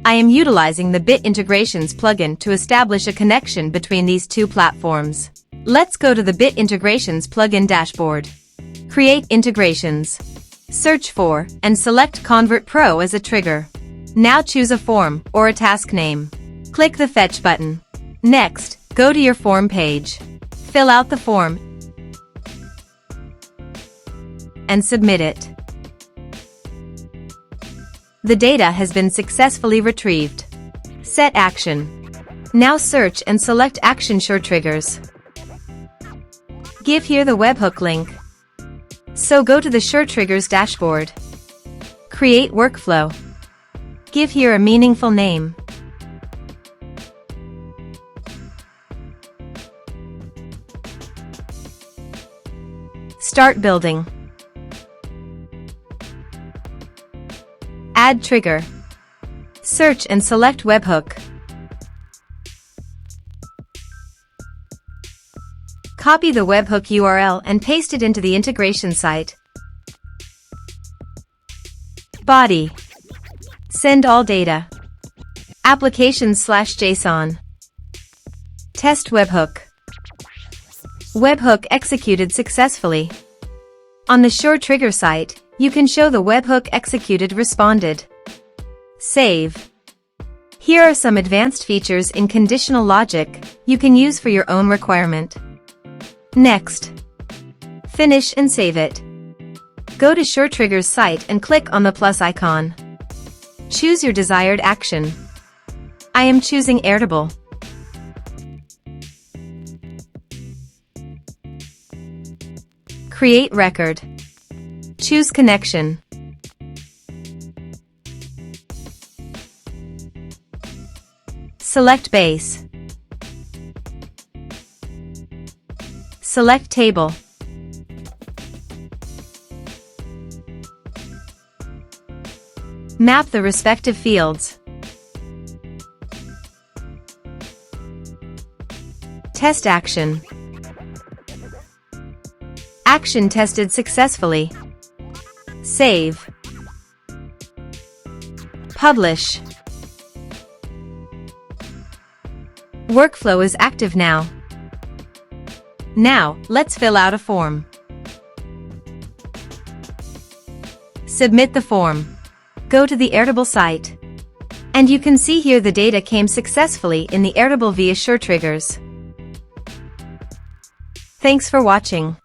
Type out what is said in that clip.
I am utilizing the Bit Integrations plugin to establish a connection between these two platforms. Let's go to the Bit Integrations plugin dashboard. Create integrations. Search for and select ConvertPro as a trigger. Now choose a form or a task name. Click the Fetch button. Next, go to your form page. Fill out the form and submit it. The data has been successfully retrieved. Set action. Now search and select Action SureTriggers. Give here the webhook link. So go to the SureTriggers dashboard. Create workflow. Give here a meaningful name. Start building. Add trigger. Search and select webhook. Copy the webhook URL and paste it into the integration site. Body. Send all data. Applications/JSON. Test webhook. Webhook executed successfully. On the SureTrigger site, you can show the webhook executed responded. Save. Here are some advanced features in conditional logic you can use for your own requirement. Next. Finish and save it. Go to SureTriggers site and click on the plus icon. Choose your desired action. I am choosing Airtable. Create record. Choose connection. Select base. Select table. Map the respective fields. Test action. Action tested successfully. Save. Publish. Workflow is active now. Now, let's fill out a form. Submit the form. Go to the Airtable site. And you can see here the data came successfully in the Airtable via SureTriggers. Thanks for watching.